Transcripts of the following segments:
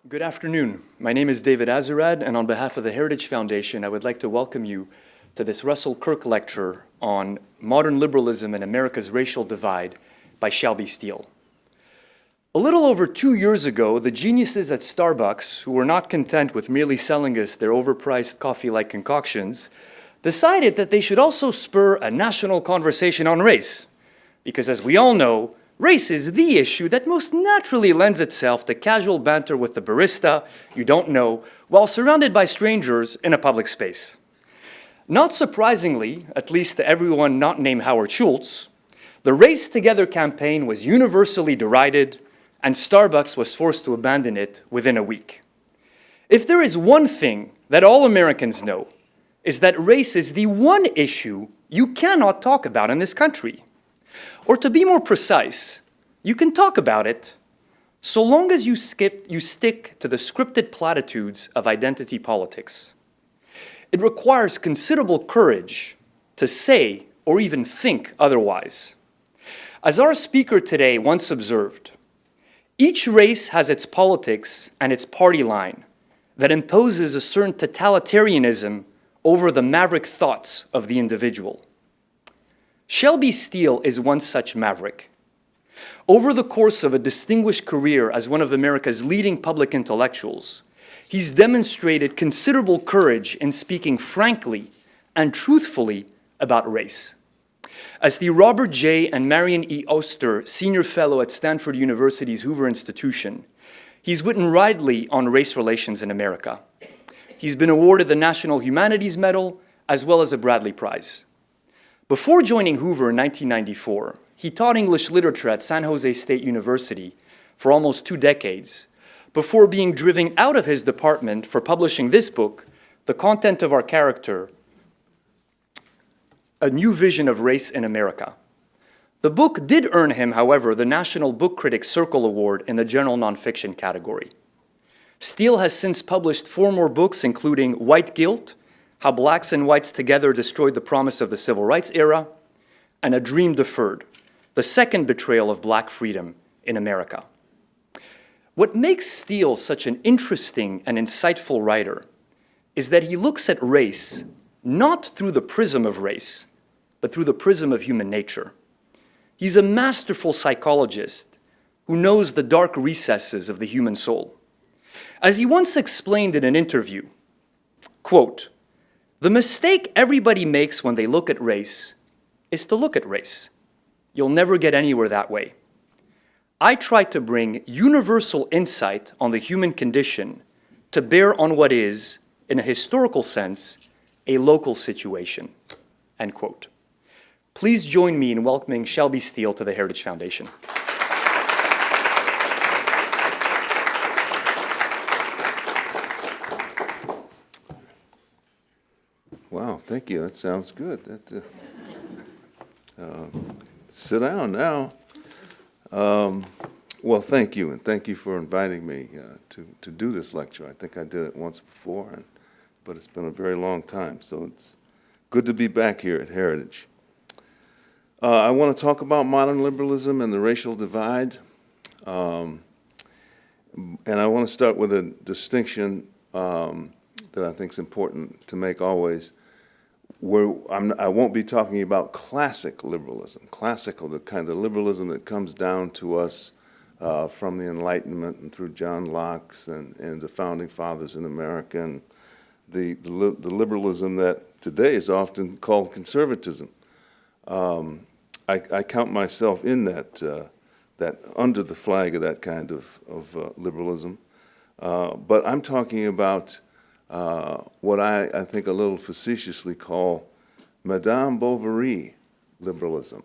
Good afternoon. My name is David Azarad, and on behalf of the Heritage Foundation, I would like to welcome you to this Russel Kirk lecture on Modern Liberalism and America's Racial Divide by Shelby Steele. A little over 2 years ago, the geniuses at Starbucks, who were not content with merely selling us their overpriced coffee-like concoctions, decided that they should also spur a national conversation on race. Because as we all know, race is the issue that most naturally lends itself to casual banter with the barista you don't know while surrounded by strangers in a public space. Not surprisingly, at least to everyone not named Howard Schultz, the Race Together campaign was universally derided, and Starbucks was forced to abandon it within a week. If there is one thing that all Americans know, is that race is the one issue you cannot talk about in this country. Or to be more precise, you can talk about it so long as you stick to the scripted platitudes of identity politics. It requires considerable courage to say or even think otherwise. As our speaker today once observed, each race has its politics and its party line that imposes a certain totalitarianism over the maverick thoughts of the individual. Shelby Steele is one such maverick. Over the course of a distinguished career as one of America's leading public intellectuals, he's demonstrated considerable courage in speaking frankly and truthfully about race. As the Robert J. and Marion E. Oster Senior Fellow at Stanford University's Hoover Institution, he's written widely on race relations in America. He's been awarded the National Humanities Medal as well as a Bradley Prize. Before joining Hoover in 1994, he taught English literature at San Jose State University for almost 2 decades, before being driven out of his department for publishing this book, The Content of Our Character, A New Vision of Race in America. The book did earn him, however, the National Book Critics Circle Award in the general nonfiction category. Steele has since published 4 more books, including White Guilt, How Blacks and Whites Together Destroyed the Promise of the Civil Rights Era, and A Dream Deferred, the second betrayal of Black freedom in America. What makes Steele such an interesting and insightful writer is that he looks at race not through the prism of race, but through the prism of human nature. He's a masterful psychologist who knows the dark recesses of the human soul. As he once explained in an interview, quote, "The mistake everybody makes when they look at race is to look at race. You'll never get anywhere that way. I try to bring universal insight on the human condition to bear on what is, in a historical sense, a local situation." End quote. Please join me in welcoming Shelby Steele to the Heritage Foundation. Wow, thank you. That sounds good. Sit down now. Well, thank you, and thank you for inviting me to do this lecture. I think I did it once before, but it's been a very long time, so it's good to be back here at Heritage. I want to talk about modern liberalism and the racial divide, and I want to start with a distinction that I think is important to make always. I won't be talking about classic liberalism, the kind of liberalism that comes down to us from the Enlightenment and through John Locke and the Founding Fathers in America, and the liberalism that today is often called conservatism. I count myself in that under the flag of that kind of liberalism, but I'm talking about what I think a little facetiously call Madame Bovary liberalism,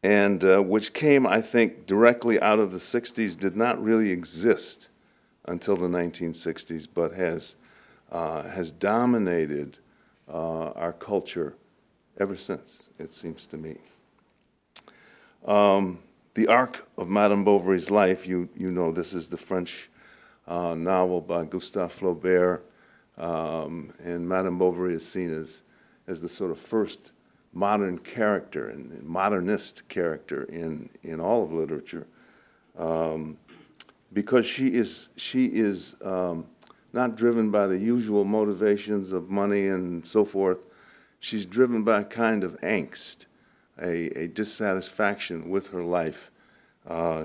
and which came, I think, directly out of the 60s, did not really exist until the 1960s, but has dominated our culture ever since, it seems to me. The arc of Madame Bovary's life, you know, this is the French novel by Gustave Flaubert, and Madame Bovary is seen as the sort of first modern character and modernist character in all of literature. because she is not driven by the usual motivations of money and so forth. She's driven by a kind of angst, a dissatisfaction with her life.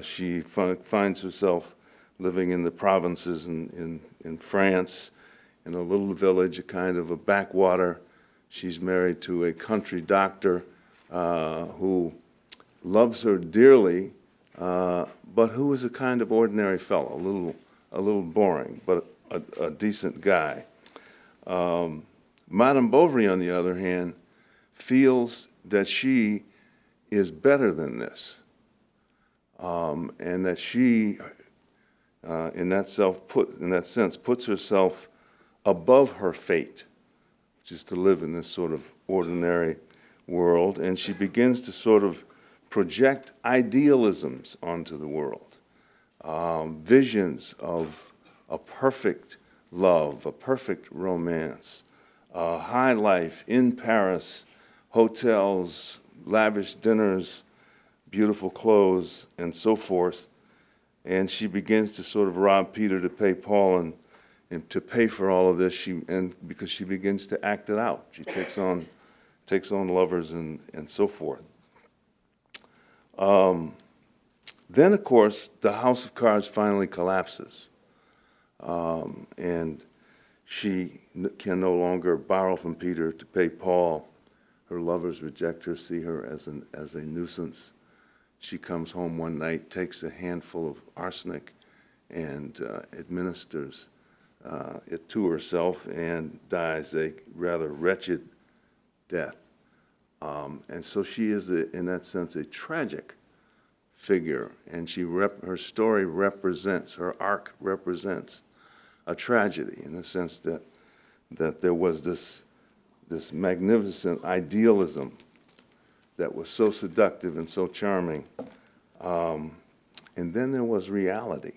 She finds herself living in the provinces in France, in a little village, a kind of a backwater. She's married to a country doctor who loves her dearly, but who is a kind of ordinary fellow, a little boring, but a decent guy. Madame Bovary, on the other hand, feels that she is better than this, and that she, in that sense, puts herself above her fate, which is to live in this sort of ordinary world, and she begins to sort of project idealisms onto the world, visions of a perfect love, a perfect romance, high life in Paris, hotels, lavish dinners, beautiful clothes, and so forth. And she begins to sort of rob Peter to pay Paul, and to pay for all of this, because she begins to act it out. She takes on lovers and so forth. Then, of course, the house of cards finally collapses, and she can no longer borrow from Peter to pay Paul. Her lovers reject her, see her as a nuisance. She comes home one night, takes a handful of arsenic, and administers it to herself, and dies a rather wretched death. And so she is, in that sense, a tragic figure, and her story represents, her arc represents a tragedy, in the sense that there was this magnificent idealism that was so seductive and so charming, and then there was reality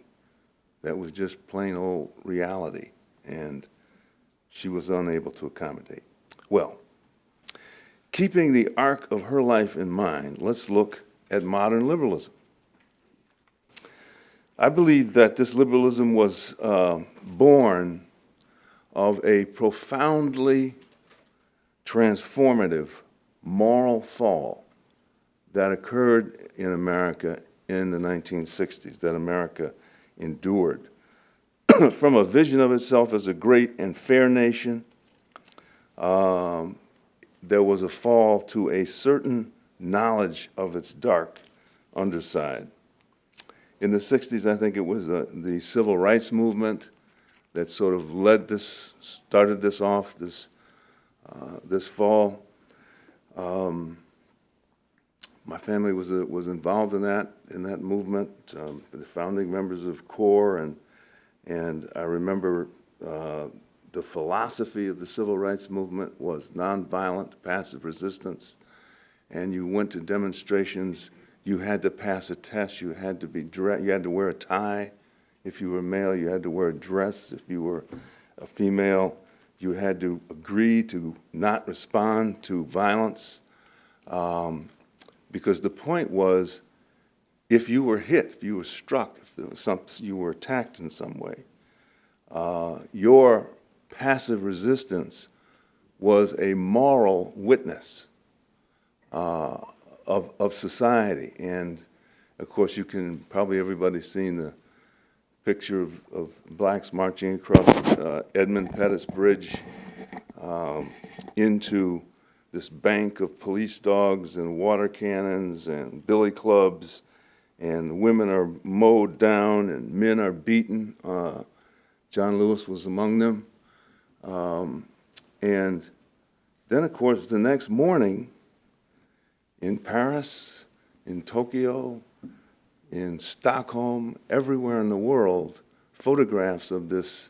that was just plain old reality, and she was unable to accommodate. Well, keeping the arc of her life in mind, let's look at modern liberalism. I believe that this liberalism was born of a profoundly transformative moral fall that occurred in America in the 1960s, that America endured. From a vision of itself as a great and fair nation, there was a fall to a certain knowledge of its dark underside. In the 60s, I think it was the civil rights movement that sort of started this off, this fall. My family was involved in that movement, the founding members of CORE, and I remember the philosophy of the civil rights movement was nonviolent, passive resistance, and you went to demonstrations. You had to pass a test. You had to wear a tie if you were male. You had to wear a dress if you were a female. You had to agree to not respond to violence, because the point was, if you were hit, if you were struck, if there was you were attacked in some way, your passive resistance was a moral witness of society. And of course, everybody's seen the picture of blacks marching across Edmund Pettus Bridge into this bank of police dogs and water cannons and billy clubs, and women are mowed down and men are beaten. John Lewis was among them. And then, of course, the next morning, in Paris, in Tokyo, in Stockholm, everywhere in the world, photographs of these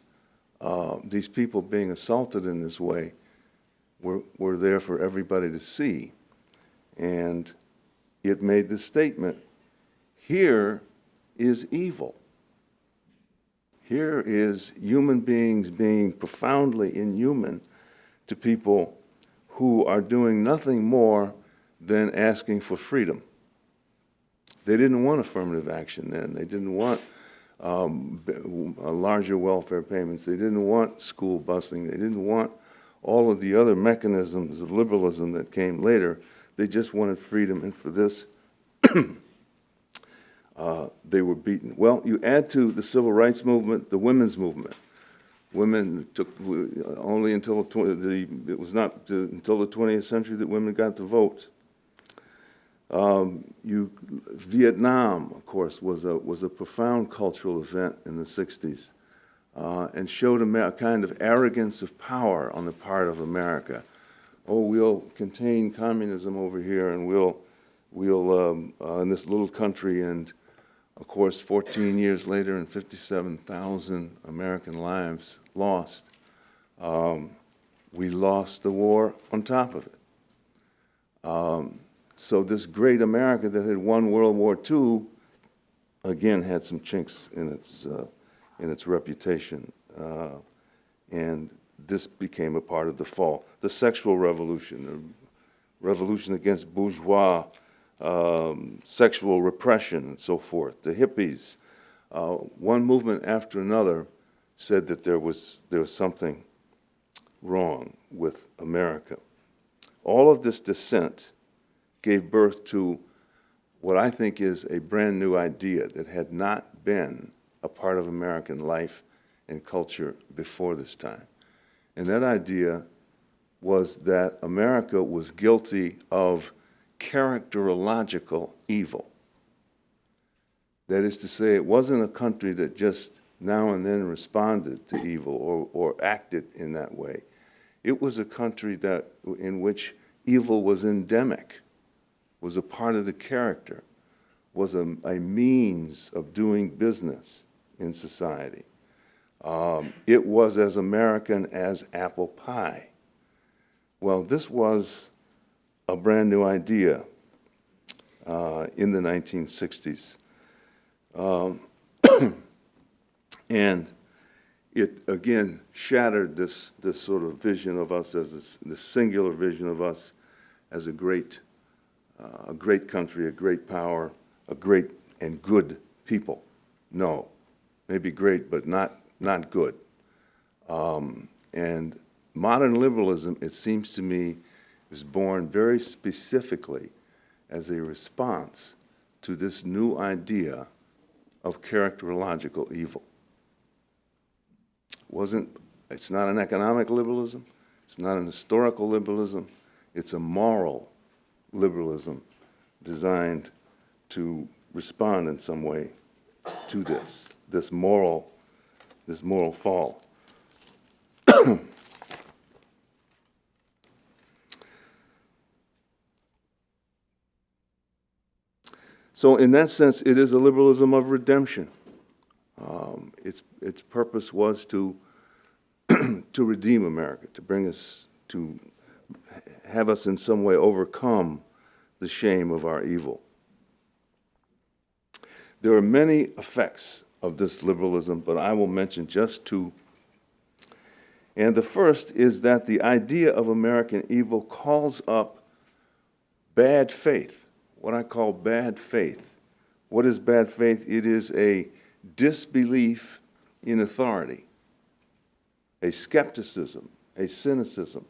people being assaulted in this way were there for everybody to see. And it made the statement, here is evil. Here is human beings being profoundly inhuman to people who are doing nothing more than asking for freedom. They didn't want affirmative action then. They didn't want larger welfare payments. They didn't want school busing. They didn't want all of the other mechanisms of liberalism that came later. They just wanted freedom, and for this, they were beaten. Well, you add to the civil rights movement the women's movement. Women took only until it was not until the 20th century that women got to vote. Vietnam, of course, was a profound cultural event in the 60s, and showed a kind of arrogance of power on the part of America. Oh, we'll contain communism over here, and we'll in this little country. And of course, 14 years later, and 57,000 American lives lost, we lost the war on top of it. So this great America that had won World War II, again, had some chinks in its reputation, and this became a part of the fall. The sexual revolution, the revolution against bourgeois sexual repression, and so forth. The hippies, one movement after another, said that there was something wrong with America. All of this dissent gave birth to what I think is a brand new idea that had not been a part of American life and culture before this time. And that idea was that America was guilty of characterological evil. That is to say, it wasn't a country that just now and then responded to evil or acted in that way. It was a country in which evil was endemic, was a part of the character, was a means of doing business in society. It was as American as apple pie. Well, this was a brand new idea in the 1960s. And it, again, shattered this sort of vision of us as this singular vision of us as a great country, a great power, a great and good people. No, maybe great, but not good. And modern liberalism, it seems to me, is born very specifically as a response to this new idea of characterological evil. It's not an economic liberalism, it's not an historical liberalism, it's a moral liberalism designed to respond in some way to this moral fall. So in that sense, it is a liberalism of redemption. Its purpose was to redeem America, to bring us, to have us in some way overcome the shame of our evil. There are many effects of this liberalism, but I will mention just two. And the first is that the idea of American evil calls up bad faith, what I call bad faith. What is bad faith? It is a disbelief in authority, a skepticism, a cynicism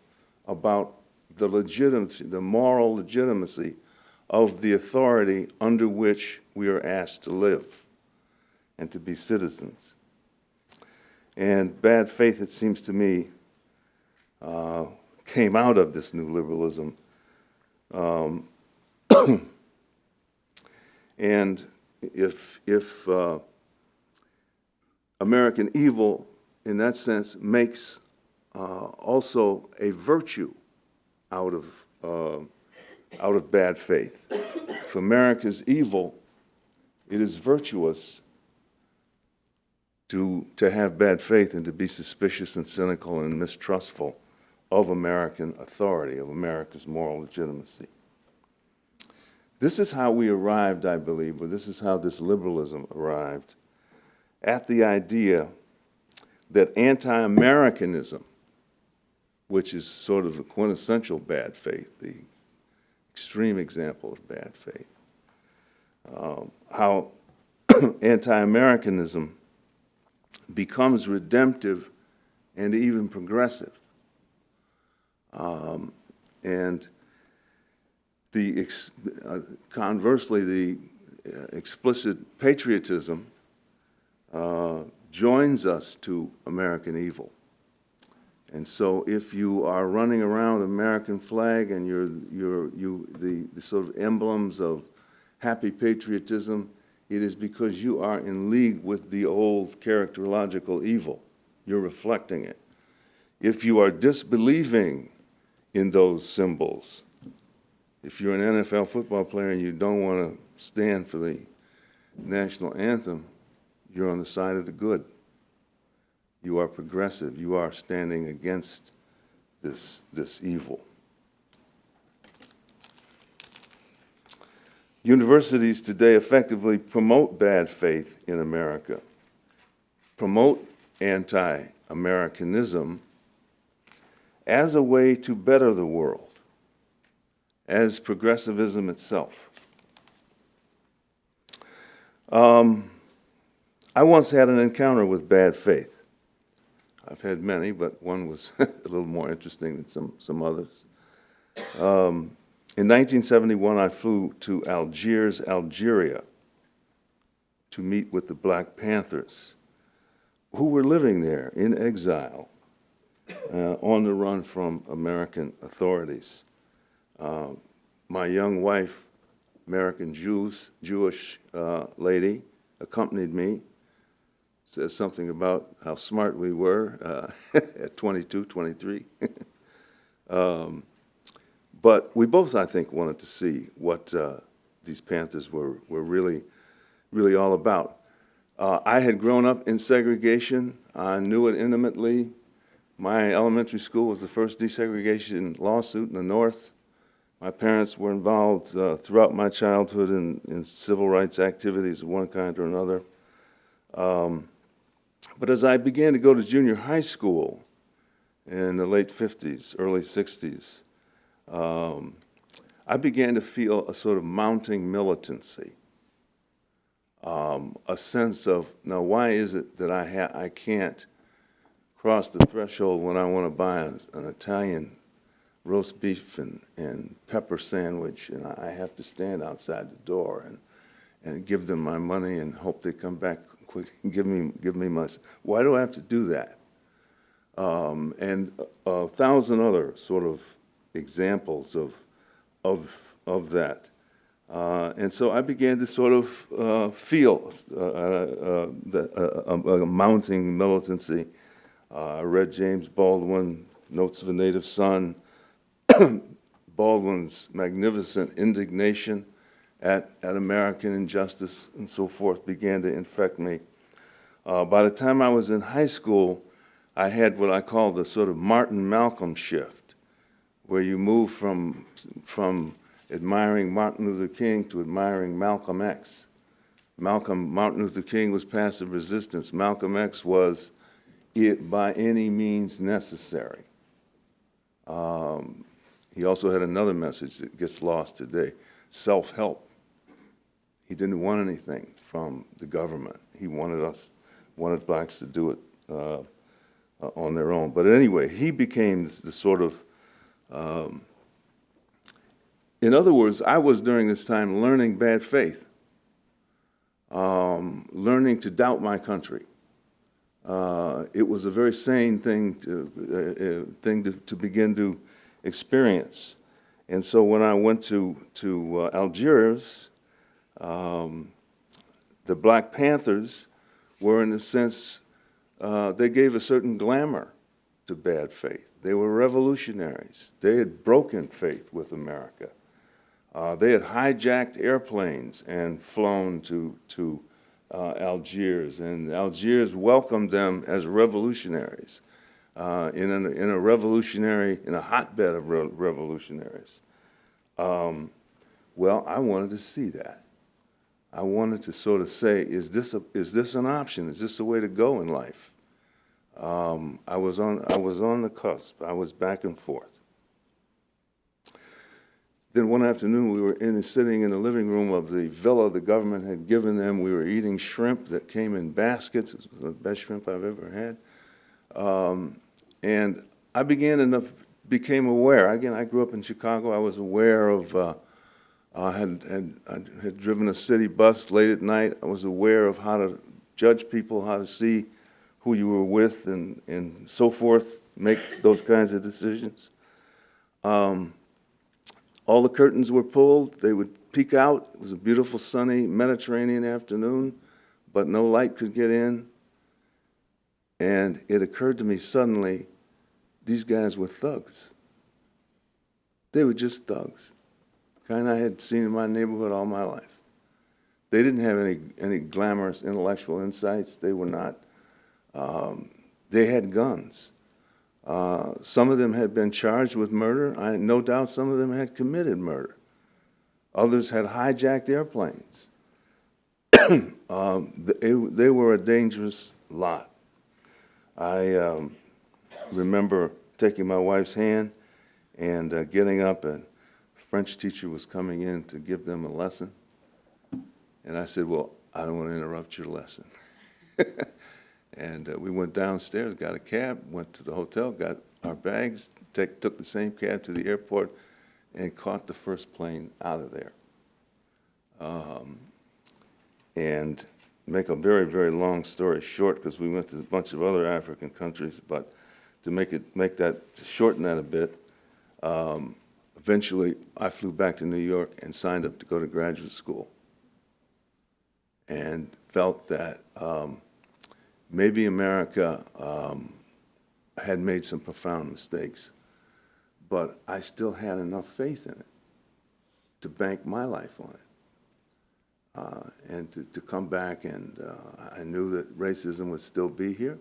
about the legitimacy, the moral legitimacy of the authority under which we are asked to live and to be citizens. And bad faith, it seems to me, came out of this new liberalism. And if American evil, in that sense, makes also a virtue out of bad faith. If America's evil, it is virtuous to have bad faith and to be suspicious and cynical and mistrustful of American authority, of America's moral legitimacy. This is how we arrived, I believe, or this is how this liberalism arrived at the idea that anti-Americanism, which is sort of the quintessential bad faith, the extreme example of bad faith, how anti-Americanism becomes redemptive and even progressive. And conversely, the explicit patriotism joins us to American evil. And so if you are running around with an American flag and the sort of emblems of happy patriotism, it is because you are in league with the old characterological evil. You're reflecting it. If you are disbelieving in those symbols, if you're an NFL football player and you don't want to stand for the national anthem, you're on the side of the good. You are progressive. You are standing against this evil. Universities today effectively promote bad faith in America, promote anti-Americanism as a way to better the world, as progressivism itself. I once had an encounter with bad faith. I've had many, but one was a little more interesting than some others. In 1971, I flew to Algiers, Algeria, to meet with the Black Panthers, who were living there in exile, on the run from American authorities. My young wife, American Jewish lady, accompanied me. Says something about how smart we were at 22, 23. But we both, I think, wanted to see what these Panthers were really all about. I had grown up in segregation. I knew it intimately. My elementary school was the first desegregation lawsuit in the North. My parents were involved throughout my childhood in civil rights activities of one kind or another. But as I began to go to junior high school in the late 50s, early 60s, I began to feel a sort of mounting militancy, a sense of, now why is it that I can't cross the threshold when I want to buy an Italian roast beef and pepper sandwich, and I have to stand outside the door and give them my money and hope they come back quick and give me my. Why do I have to do that? And a thousand other sort of examples of that. And so I began to sort of feel a mounting militancy. I read James Baldwin, Notes of a Native Son. Baldwin's magnificent indignation at American injustice and so forth began to infect me. By the time I was in high school, I had what I call the sort of Martin Malcolm shift, where you move from admiring Martin Luther King to admiring Malcolm X. Martin Luther King was passive resistance. Malcolm X was it by any means necessary. He also had another message that gets lost today, self-help. He didn't want anything from the government. He wanted blacks to do it on their own. But anyway, he became the sort of, in other words, I was during this time learning bad faith, learning to doubt my country. It was a very sane thing to begin to experience. And so when I went to Algiers, the Black Panthers were, in a sense, they gave a certain glamour to bad faith. They were revolutionaries. They had broken faith with America. They had hijacked airplanes and flown to Algiers, and Algiers welcomed them as revolutionaries in a hotbed of revolutionaries. Well, I wanted to see that. I wanted to sort of say, is this an option? Is this a way to go in life? I was on the cusp. I was back and forth. Then one afternoon, we were sitting in the living room of the villa the government had given them. We were eating shrimp that came in baskets. It was the best shrimp I've ever had. And I became aware. Again, I grew up in Chicago. I was aware of, I had driven a city bus late at night. I was aware of how to judge people, how to see who you were with, and so forth, make those kinds of decisions. All the curtains were pulled. They would peek out. It was a beautiful, sunny Mediterranean afternoon, but no light could get in. And it occurred to me suddenly, these guys were thugs. They were just thugs, kind I had seen in my neighborhood all my life. They didn't have any glamorous intellectual insights. They were not. They had guns. Some of them had been charged with murder. No doubt some of them had committed murder. Others had hijacked airplanes. They were a dangerous lot. I remember taking my wife's hand and getting up, and a French teacher was coming in to give them a lesson. And I said, well, I don't want to interrupt your lesson. And we went downstairs, got a cab, went to the hotel, got our bags, took the same cab to the airport, and caught the first plane out of there. And make a very, very long story short, because we went to a bunch of other African countries, but to shorten that a bit, eventually I flew back to New York and signed up to go to graduate school, and felt that maybe America had made some profound mistakes, but I still had enough faith in it to bank my life on it, and to come back, and I knew that racism would still be here.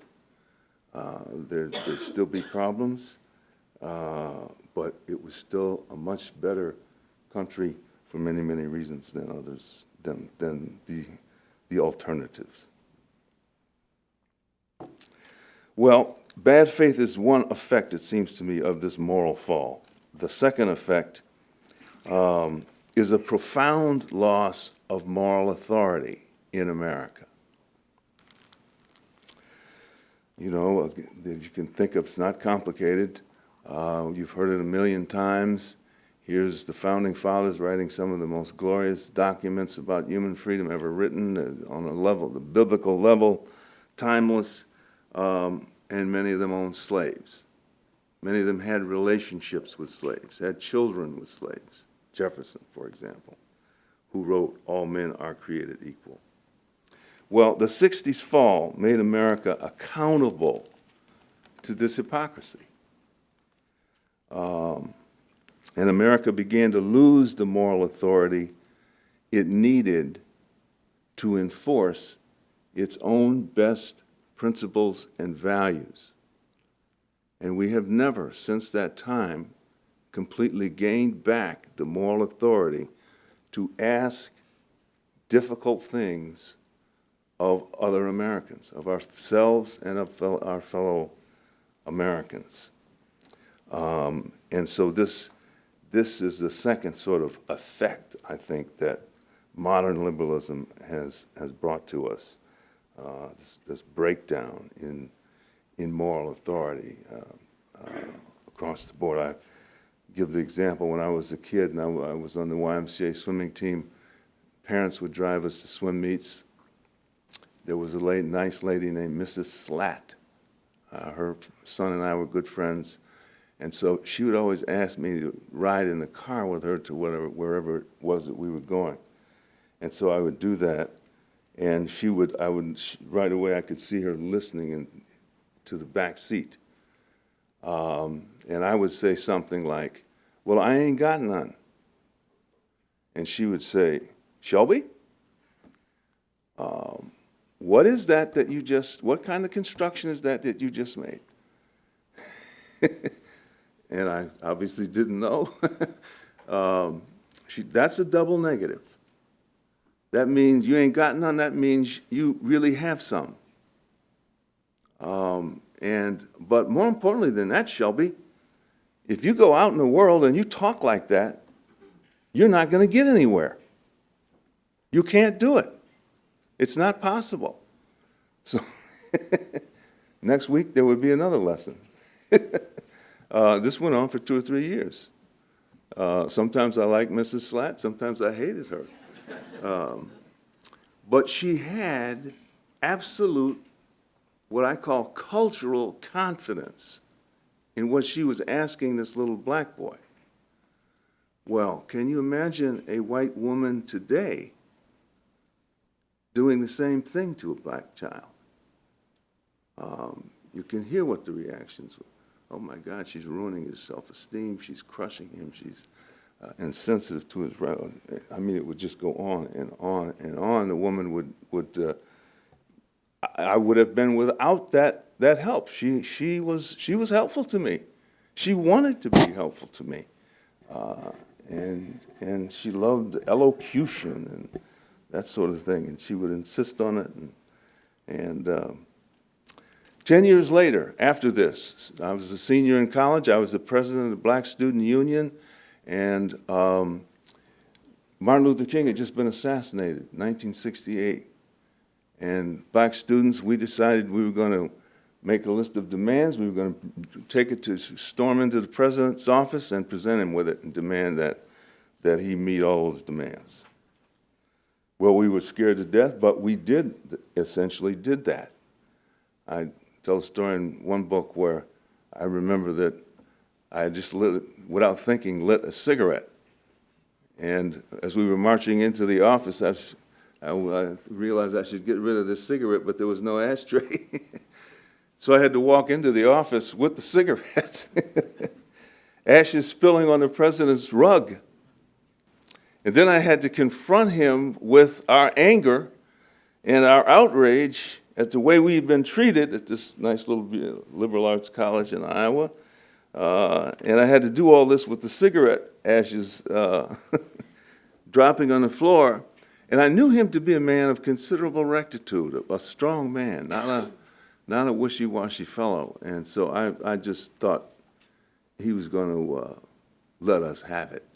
There'd still be problems, but it was still a much better country for many, many reasons than others, than the alternatives. Well, bad faith is one effect, it seems to me, of this moral fall. The second effect is a profound loss of moral authority in America. You know, if you can think of, it's not complicated. You've heard it a million times. Here's the Founding Fathers writing some of the most glorious documents about human freedom ever written on a level, the biblical level, timeless, and many of them owned slaves. Many of them had relationships with slaves, had children with slaves. Jefferson, for example, who wrote, "All men are created equal." Well, the 60s fall made America accountable to this hypocrisy. And America began to lose the moral authority it needed to enforce its own best principles and values. And we have never, since that time, completely gained back the moral authority to ask difficult things of other Americans, of ourselves and of our fellow Americans. And so this is the second sort of effect, I think, that modern liberalism has brought to us, this breakdown in moral authority across the board. I give the example, when I was a kid and I was on the YMCA swimming team, parents would drive us to swim meets. There was a nice lady named Mrs. Slatt. Her son and I were good friends. And so she would always ask me to ride in the car with her to wherever it was that we were going. And so I would do that. And right away I could see her listening to the back seat. And I would say something like, "Well, I ain't got none." And she would say, "Shelby, what is that what kind of construction is that you just made?" And I obviously didn't know. That's a double negative. That means you ain't got none. That means you really have some. But more importantly than that, Shelby, if you go out in the world and you talk like that, you're not going to get anywhere. You can't do it. It's not possible. So next week there would be another lesson. This went on for 2 or 3 years. Sometimes I liked Mrs. Slatt, sometimes I hated her. But she had absolute, what I call cultural confidence in what she was asking this little black boy. Well, can you imagine a white woman today doing the same thing to a black child? You can hear what the reactions were. Oh my God, she's ruining his self-esteem, she's crushing him, she's insensitive to his right. I mean, it would just go on and on and on. The woman would I would have been without that help. She was helpful to me. She wanted to be helpful to me. And she loved elocution and that sort of thing, and she would insist on it. And 10 years later, after this, I was a senior in college. I was the president of the Black Student Union, and Martin Luther King had just been assassinated in 1968. And black students, we decided we were going to make a list of demands. We were going to take it to storm into the president's office and present him with it and demand that he meet all those demands. Well, we were scared to death, but we essentially did that. I tell a story in one book where I remember that I just without thinking, lit a cigarette. And as we were marching into the office, I realized I should get rid of this cigarette, but there was no ashtray. So I had to walk into the office with the cigarette. Ashes spilling on the president's rug. And then I had to confront him with our anger and our outrage at the way we had been treated at this nice little liberal arts college in Iowa. And I had to do all this with the cigarette ashes dropping on the floor. And I knew him to be a man of considerable rectitude, a strong man, not a wishy-washy fellow. And so I just thought he was going to let us have it.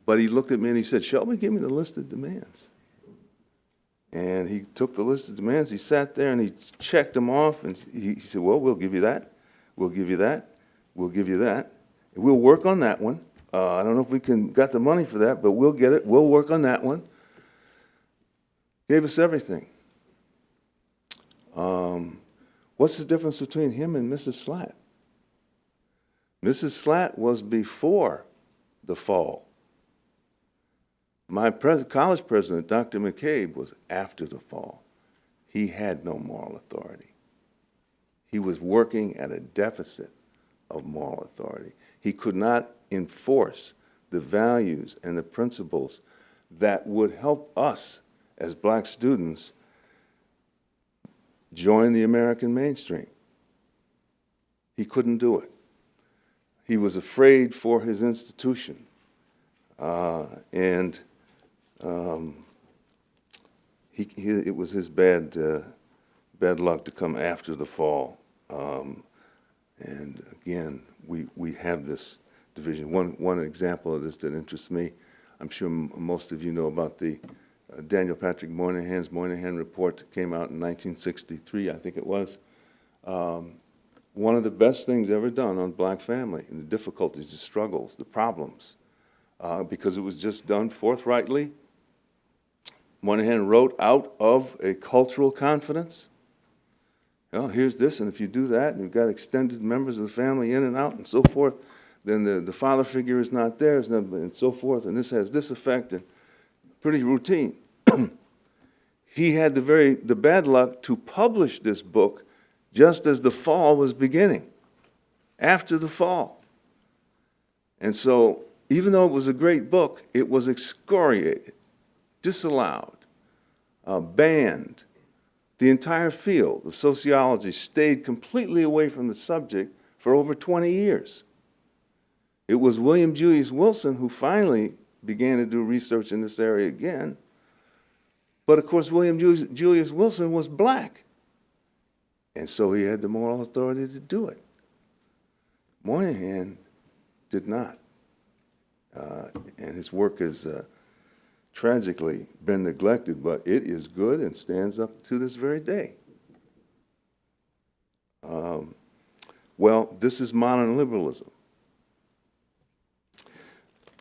But he looked at me and he said, "Shelby, give me the list of demands." And he took the list of demands, he sat there and he checked them off, and he said, "Well, we'll give you that, we'll give you that, we'll give you that, and we'll work on that one. I don't know if we got the money for that, but we'll get it, we'll work on that one." Gave us everything. What's the difference between him and Mrs. Slatt? Mrs. Slatt was before the fall. My college president, Dr. McCabe, was after the fall. He had no moral authority. He was working at a deficit of moral authority. He could not enforce the values and the principles that would help us as black students join the American mainstream. He couldn't do it. He was afraid for his institution. It was his bad luck to come after the fall. And again, we have this division. One example of this that interests me, I'm sure most of you know about the Daniel Patrick Moynihan's Moynihan Report that came out in 1963, I think it was. One of the best things ever done on black family and the difficulties, the struggles, the problems, because it was just done forthrightly. Moynihan wrote out of a cultural confidence. Well, here's this, and if you do that, and you've got extended members of the family in and out and so forth, then the father figure is not there, and so forth, and this has this effect, and pretty routine. He had the bad luck to publish this book just as the fall was beginning, after the fall. And so, even though it was a great book, it was excoriated, disallowed, banned. The entire field of sociology stayed completely away from the subject for over 20 years. It was William Julius Wilson who finally began to do research in this area again. But of course, William Julius Wilson was black, and so he had the moral authority to do it. Moynihan did not. And his work has tragically been neglected, but it is good and stands up to this very day. Well, this is modern liberalism.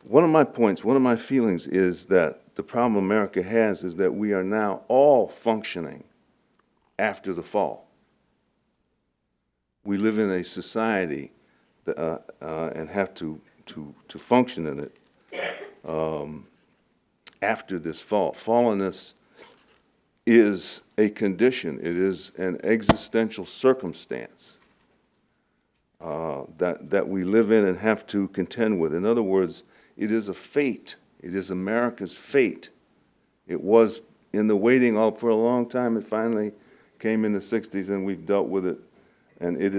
One of my points, one of my feelings is that the problem America has is that we are now all functioning after the fall. We live in a society that, and have to function in it after this fall. Fallenness is a condition. It is an existential circumstance that we live in and have to contend with. In other words, it is a fate. It is America's fate. It was in the waiting for a long time. It finally came in the 60s, and we've dealt with it, and it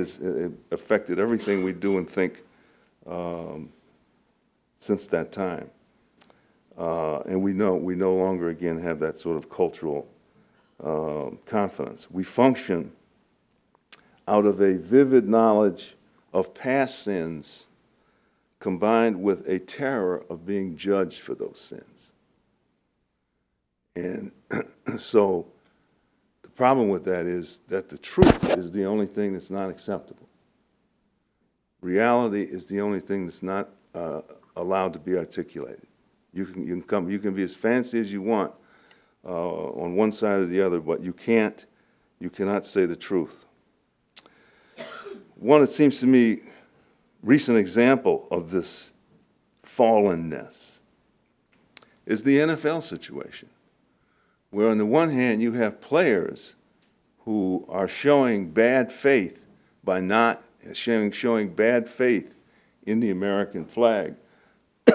affected everything we do and think since that time. And we no longer, again, have that sort of cultural confidence. We function out of a vivid knowledge of past sins combined with a terror of being judged for those sins. And so the problem with that is that the truth is the only thing that's not acceptable. Reality is the only thing that's not allowed to be articulated. You can be as fancy as you want on one side or the other, but you cannot say the truth. One, it seems to me, recent example of this fallenness is the NFL situation, where on the one hand you have players who are showing bad faith by not showing bad faith in the American flag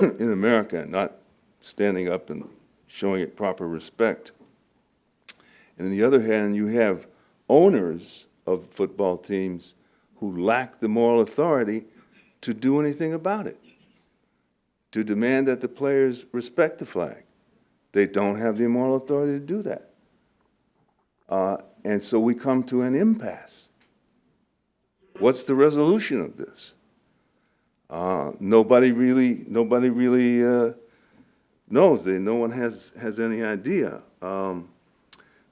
in America, and not standing up and showing it proper respect. And on the other hand, you have owners of football teams who lack the moral authority to do anything about it, to demand that the players respect the flag. They don't have the moral authority to do that. And so we come to an impasse. What's the resolution of this? Nobody really knows. No one has any idea.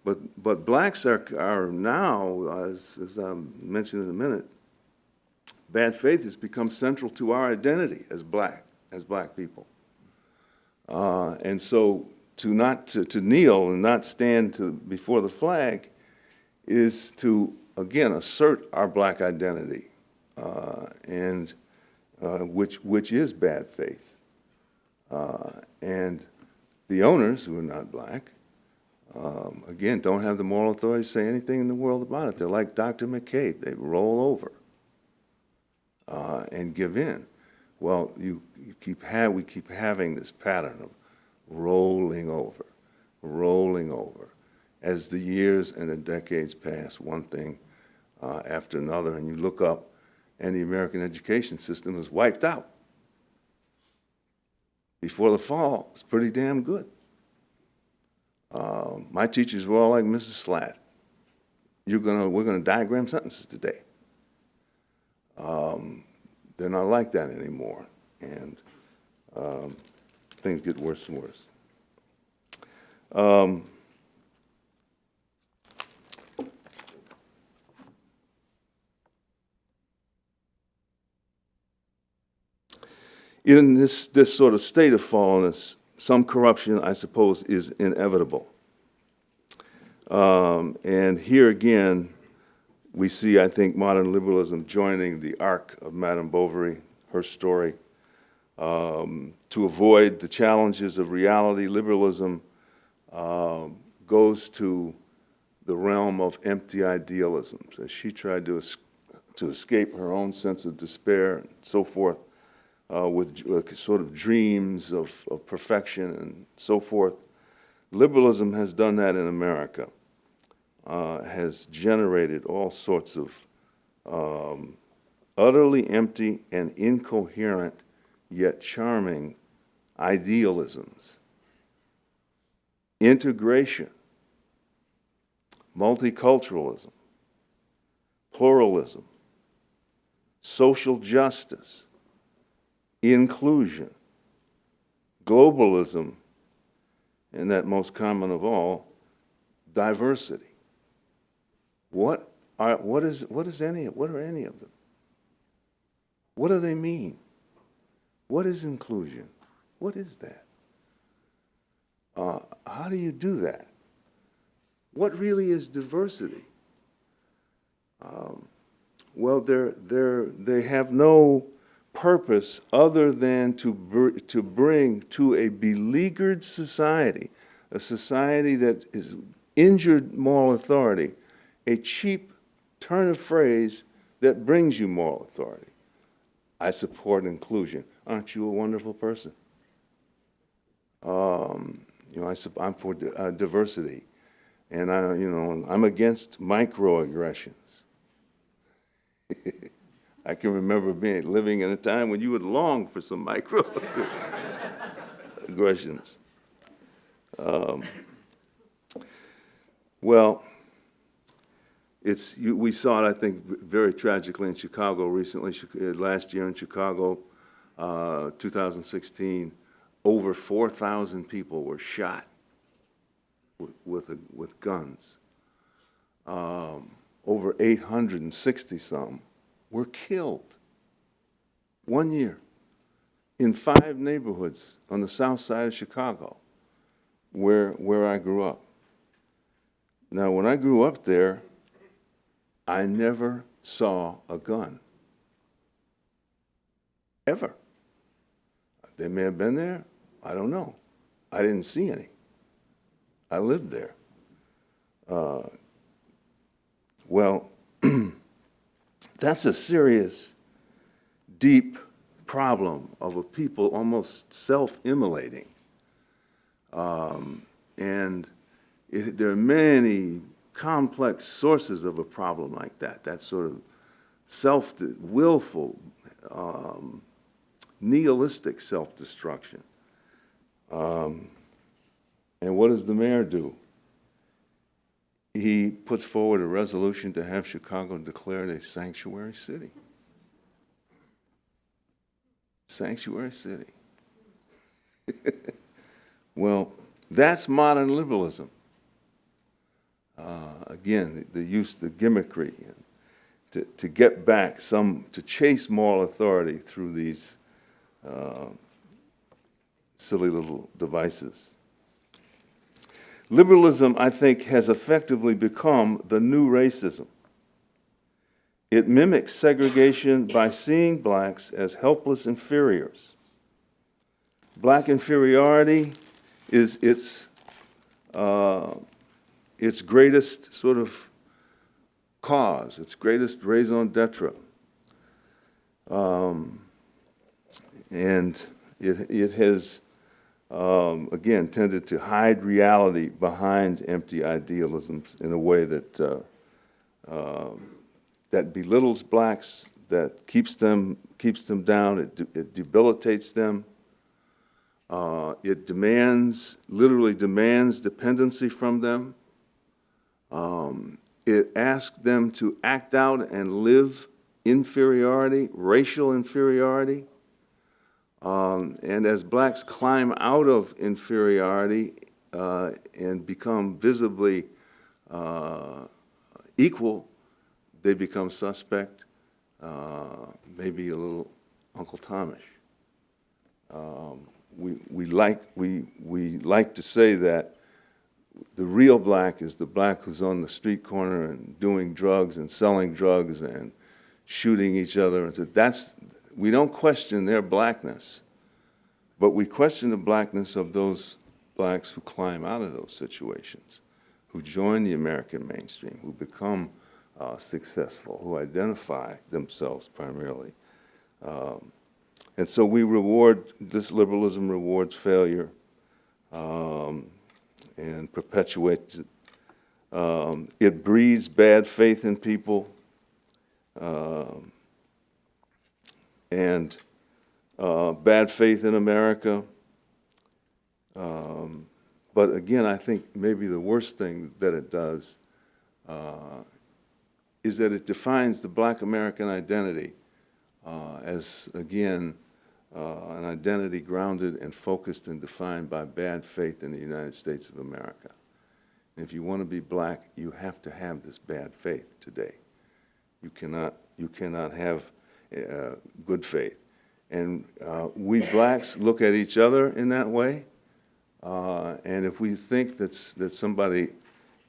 But blacks are now, as I mentioned in a minute, bad faith has become central to our identity as black people. And so to kneel and not stand before the flag is to, again, assert our black identity, and which is bad faith. And the owners, who are not black, again, don't have the moral authority to say anything in the world about it. They're like Dr. McCabe. They roll over and give in. Well, we keep having this pattern of rolling over. As the years and the decades pass, one thing after another, and you look up, and the American education system is wiped out. Before the fall, it's pretty damn good. My teachers were all like Mrs. Slatt. We're gonna diagram sentences today. They're not like that anymore, and things get worse and worse. In this sort of state of fallenness, some corruption, I suppose, is inevitable. And here again, we see, I think, modern liberalism joining the arc of Madame Bovary, her story. To avoid the challenges of reality, liberalism goes to the realm of empty idealisms, as she tried to escape her own sense of despair and so forth. With sort of dreams of perfection and so forth. Liberalism has done that in America, has generated all sorts of utterly empty and incoherent yet charming idealisms. Integration, multiculturalism, pluralism, social justice, inclusion, globalism, and that most common of all, diversity. What are any of them? What do they mean? What is inclusion? What is that? How do you do that? What really is diversity? Well, they have no purpose other than to bring to a beleaguered society, a society that is injured moral authority, a cheap turn of phrase that brings you moral authority. I support inclusion. Aren't you a wonderful person? I'm for diversity, and I'm against microaggressions. I can remember living in a time when you would long for some microaggressions. Well, we saw it, I think, very tragically in Chicago recently. Last year in Chicago, 2016, over 4,000 people were shot with guns. Over 860 some were killed 1 year in 5 neighborhoods on the south side of Chicago, where I grew up. Now, when I grew up there, I never saw a gun. Ever. They may have been there. I don't know. I didn't see any. I lived there. Well, that's a serious, deep problem of a people almost self-immolating. And there are many complex sources of a problem like that, that sort of willful, nihilistic self-destruction. And what does the mayor do? He puts forward a resolution to have Chicago declared a sanctuary city. Sanctuary city. Well, that's modern liberalism. Again, the gimmickry, to get back to chase moral authority through these silly little devices. Liberalism, I think, has effectively become the new racism. It mimics segregation by seeing blacks as helpless inferiors. Black inferiority is its greatest sort of cause, its greatest raison d'etre. And it has, again, tended to hide reality behind empty idealisms in a way that that belittles blacks, that keeps them down, it debilitates them. It literally demands dependency from them. It asks them to act out and live inferiority, racial inferiority. And as blacks climb out of inferiority and become visibly equal, they become suspect, maybe a little Uncle Tomish. We like to say that the real black is the black who's on the street corner and doing drugs and selling drugs and shooting each other. We don't question their blackness, but we question the blackness of those blacks who climb out of those situations, who join the American mainstream, who become successful, who identify themselves primarily. And so this liberalism rewards failure and perpetuates it. It breeds bad faith in people and bad faith in America. But again, I think maybe the worst thing that it does is that it defines the Black American identity as, again, an identity grounded and focused and defined by bad faith in the United States of America. And if you want to be black, you have to have this bad faith today. You cannot have good faith. And we blacks look at each other in that way. And if we think that somebody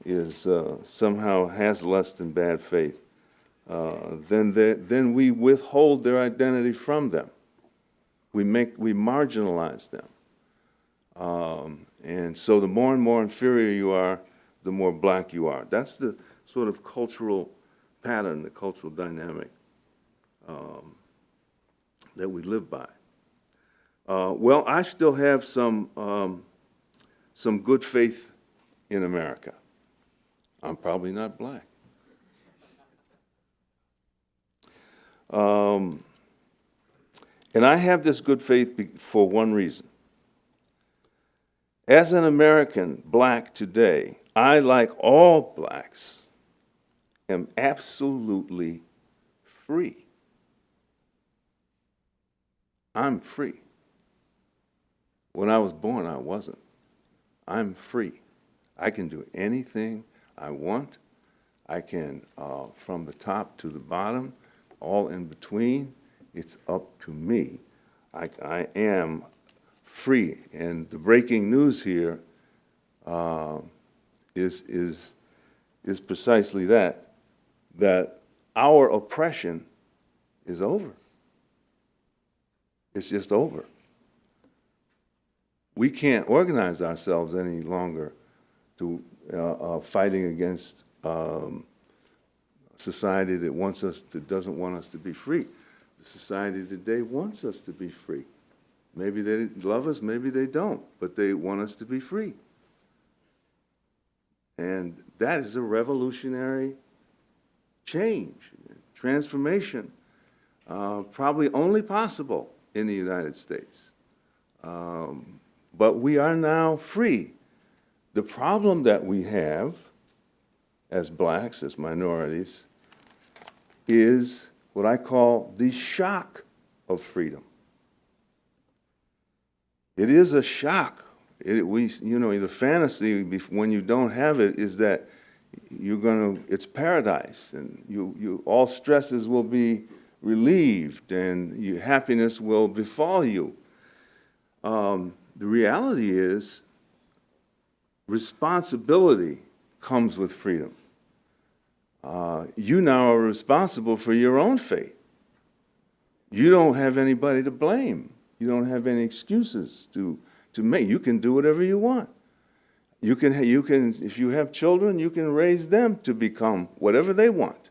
is somehow has less than bad faith, then we withhold their identity from them. We marginalize them. And so the more and more inferior you are, the more black you are. That's the sort of cultural pattern, the cultural dynamic that we live by. Well, I still have some good faith in America. I'm probably not black. And I have this good faith for one reason. As an American black today, I, like all blacks, am absolutely free. I'm free. When I was born, I wasn't. I'm free. I can do anything I want. I can, from the top to the bottom, all in between, it's up to me. I am free. And the breaking news here is precisely that our oppression is over. It's just over. We can't organize ourselves any longer to fighting against society that doesn't want us to be free. The society today wants us to be free. Maybe they love us, maybe they don't, but they want us to be free. And that is a revolutionary change, transformation, probably only possible in the United States. But we are now free. The problem that we have as blacks, as minorities, is what I call the shock of freedom. It is a shock. The fantasy when you don't have it is that it's paradise, and all stresses will be relieved, and your happiness will befall you. The reality is, responsibility comes with freedom. You now are responsible for your own fate. You don't have anybody to blame. You don't have any excuses to make. You can do whatever you want. You can, if you have children, you can raise them to become whatever they want.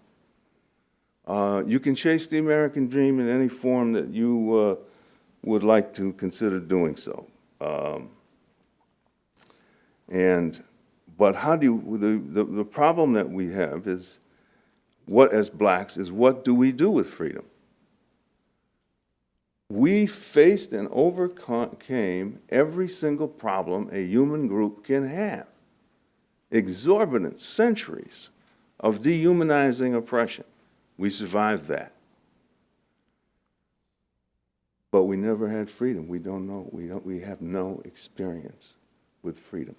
You can chase the American dream in any form that you would like to consider doing so. But how do the problem that we have is, as blacks, is what do we do with freedom? We faced and overcame every single problem a human group can have. Exorbitant centuries of dehumanizing oppression. We survived that. But we never had freedom. We don't know. We have no experience with freedom.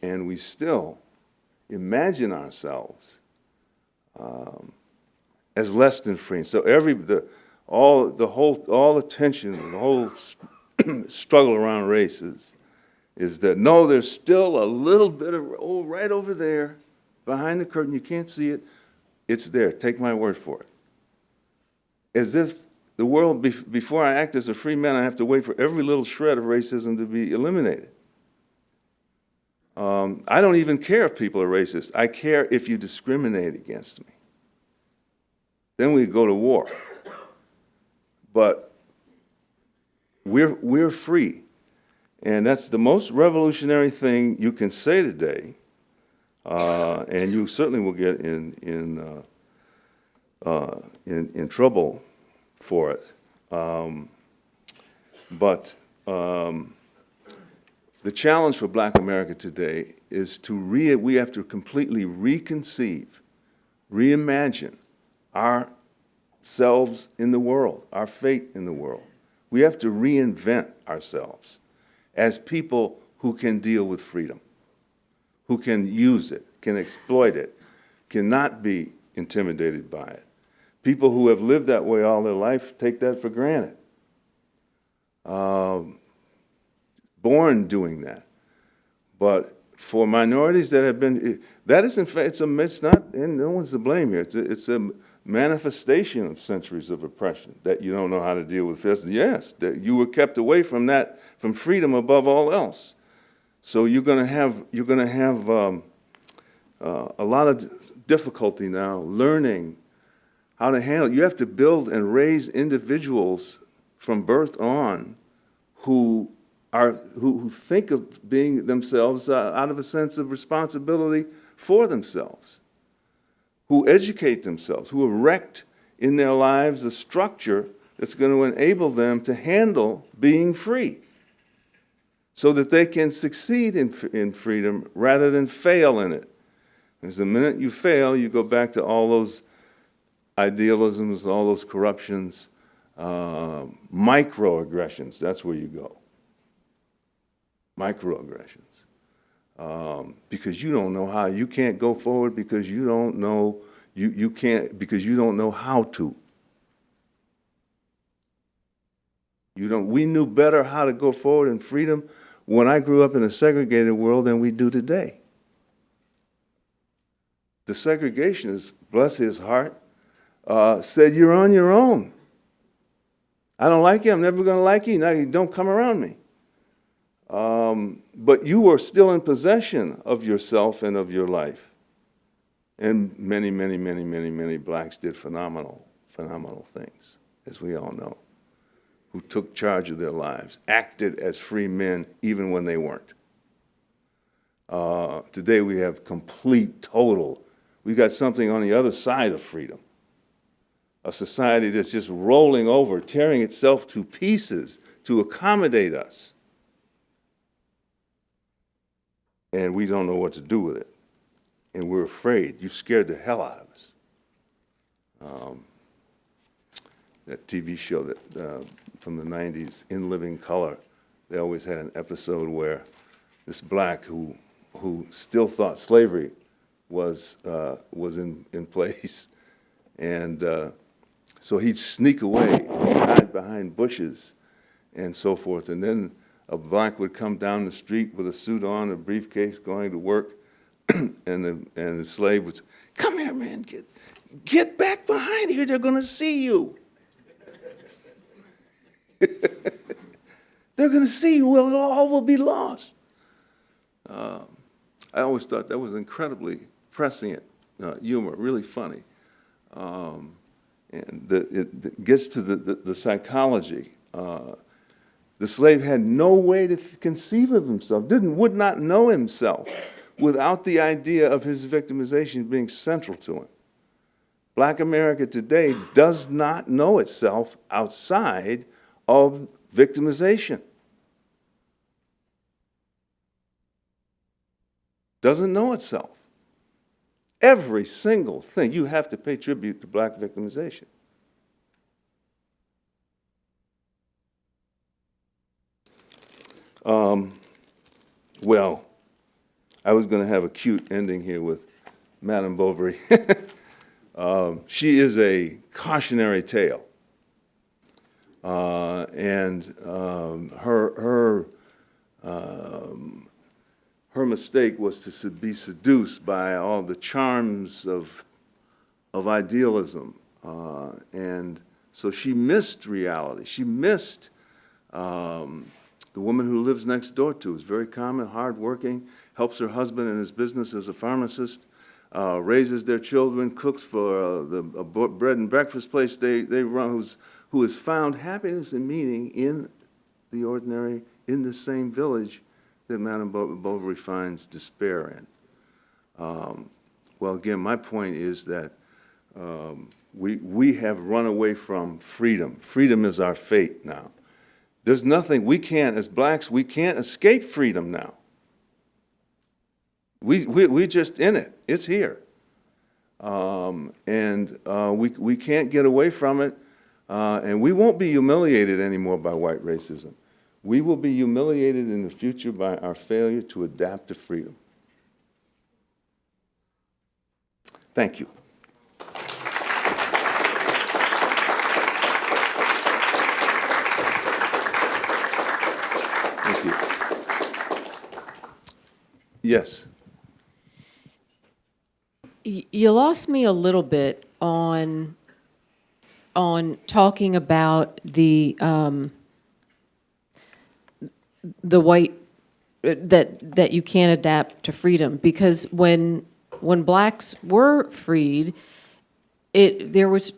And we still imagine ourselves as less than free. So all the tension, the whole struggle around race is that no, there's still a little bit of right over there behind the curtain. You can't see it. It's there. Take my word for it. As if the world, before I act as a free man, I have to wait for every little shred of racism to be eliminated. I don't even care if people are racist. I care if you discriminate against me. Then we go to war. But we're free. And that's the most revolutionary thing you can say today. And you certainly will get in trouble for it. But the challenge for Black America today is we have to completely reconceive, reimagine our ourselves in the world, our fate in the world. We have to reinvent ourselves as people who can deal with freedom, who can use it, can exploit it, cannot be intimidated by it. People who have lived that way all their life take that for granted. Born doing that. But for minorities that have been, that is in fact, it's not, and no one's to blame here. It's a manifestation of centuries of oppression that you don't know how to deal with. Yes, that you were kept away from that, from freedom above all else. So you're going to have a lot of difficulty now learning how to handle it. You have to build and raise individuals from birth on who think of being themselves out of a sense of responsibility for themselves, who educate themselves, who erect in their lives a structure that's going to enable them to handle being free so that they can succeed in freedom rather than fail in it. Because the minute you fail, you go back to all those idealisms, all those corruptions, microaggressions, that's where you go. Microaggressions. Because you don't know how, you can't go forward because you don't know, you can't, because you don't know how to. We knew better how to go forward in freedom when I grew up in a segregated world than we do today. The segregationist, bless his heart, said, you're on your own. I don't like you, I'm never going to like you, now you don't come around me. But you were still in possession of yourself and of your life. And many blacks did phenomenal things, as we all know, who took charge of their lives, acted as free men even when they weren't. Today we have we've got something on the other side of freedom. A society that's just rolling over, tearing itself to pieces to accommodate us. And we don't know what to do with it. And we're afraid. You scared the hell out of us. That TV show that from the 90s, In Living Color, they always had an episode where this black who still thought slavery was in place. And so he'd sneak away, hide behind bushes and so forth. And then a black would come down the street with a suit on, a briefcase, going to work, and the slave would say, come here, man, get back behind here, they're going to see you. They're going to see you, well, all will be lost. I always thought that was incredibly prescient humor, really funny. And it gets to the psychology. The slave had no way to conceive of himself, would not know himself without the idea of his victimization being central to him. Black America today does not know itself outside of victimization. Doesn't know itself. Every single thing, you have to pay tribute to black victimization. Well, I was going to have a cute ending here with Madame Bovary. She is a cautionary tale. And her mistake was to be seduced by all the charms of idealism. And so she missed reality. She missed the woman who lives next door to, is very common, hardworking, helps her husband in his business as a pharmacist, raises their children, cooks for the bread and breakfast place they run, who has found happiness and meaning in the ordinary, in the same village that Madame Bovary finds despair in. Well, again, my point is that we have run away from freedom. Freedom is our fate now. There's nothing, we can't, as blacks, we can't escape freedom now. We're just in it. It's here. We can't get away from it, and we won't be humiliated anymore by white racism. We will be humiliated in the future by our failure to adapt to freedom. Thank you. Thank you. Yes. You lost me a little bit on talking about the white that you can't adapt to freedom, because when blacks were freed, there was,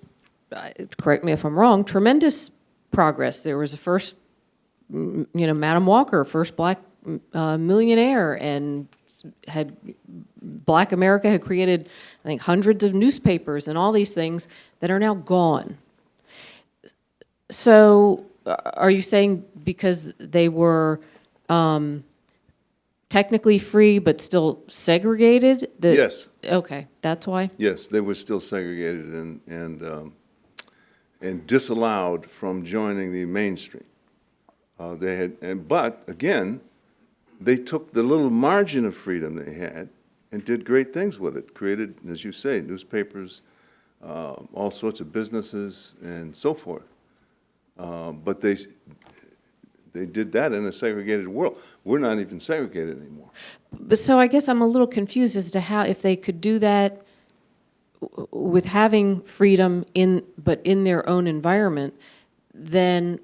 correct me if I'm wrong, tremendous progress. There was a first, Madam Walker, first black millionaire, and Black America had created, I think, hundreds of newspapers and all these things that are now gone. So are you saying because they were technically free but still segregated? Yes. Okay, that's why? Yes, they were still segregated and disallowed from joining the mainstream. But again, they took the little margin of freedom they had and did great things with it. Created, as you say, newspapers, all sorts of businesses, and so forth. But they did that in a segregated world. We're not even segregated anymore. But so I guess I'm a little confused as to how, if they could do that with having freedom but in their own environment, then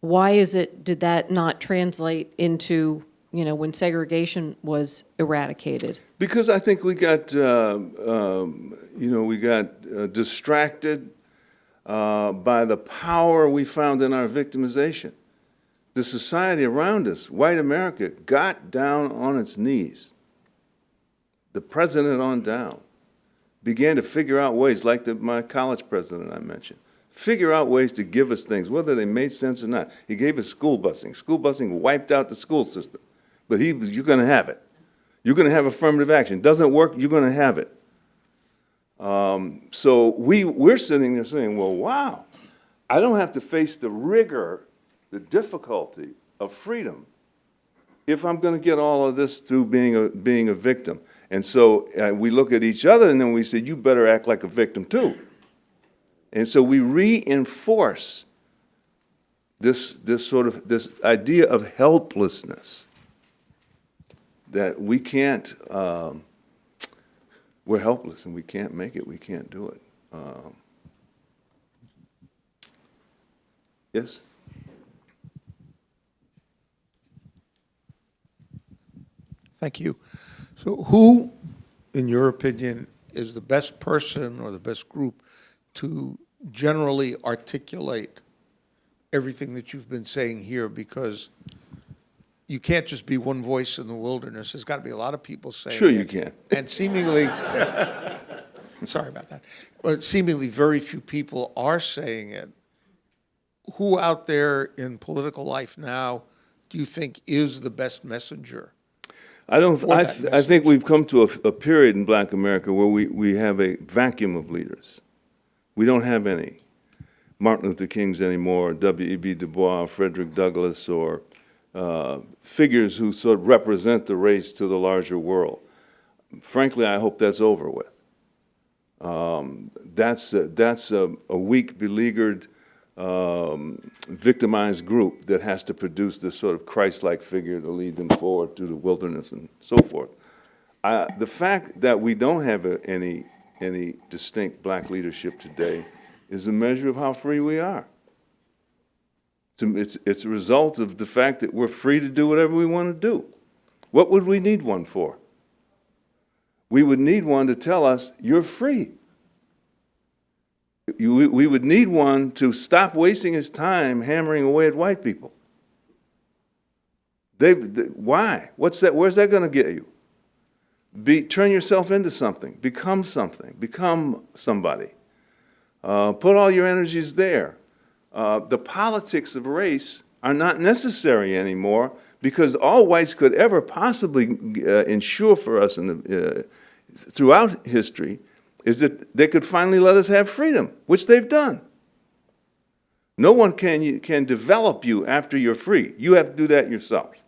why did that not translate into, when segregation was eradicated? Because I think we got, distracted by the power we found in our victimization. The society around us, white America, got down on its knees. The president on down began to figure out ways, like my college president I mentioned, figure out ways to give us things, whether they made sense or not. He gave us school busing. School busing wiped out the school system. But you're going to have it. You're going to have affirmative action. Doesn't work, you're going to have it. So we're sitting there saying, well, wow, I don't have to face the rigor, the difficulty of freedom if I'm going to get all of this through being a victim. And so we look at each other and then we say, you better act like a victim too. And so we reinforce this idea of helplessness, that we can't, we're helpless and we can't make it, we can't do it. Yes? Thank you. So who, in your opinion, is the best person or the best group to generally articulate everything that you've been saying here? Because you can't just be one voice in the wilderness. There's got to be a lot of people saying it. Sure you can. And seemingly, sorry about that, but seemingly very few people are saying it. Who out there in political life now do you think is the best messenger? I think we've come to a period in Black America where we have a vacuum of leaders. We don't have any Martin Luther Kings anymore, W.E.B. Du Bois, Frederick Douglass, or figures who sort of represent the race to the larger world. Frankly, I hope that's over with. That's a weak, beleaguered, victimized group that has to produce this sort of Christ-like figure to lead them forward through the wilderness and so forth. The fact that we don't have any distinct black leadership today is a measure of how free we are. It's a result of the fact that we're free to do whatever we want to do. What would we need one for? We would need one to tell us, you're free. We would need one to stop wasting his time hammering away at white people. Why? What's that? Where's that going to get you? Turn yourself into something. Become something. Become somebody. Put all your energies there. The politics of race are not necessary anymore because all whites could ever possibly ensure for us throughout history is that they could finally let us have freedom, which they've done. No one can develop you after you're free. You have to do that yourself.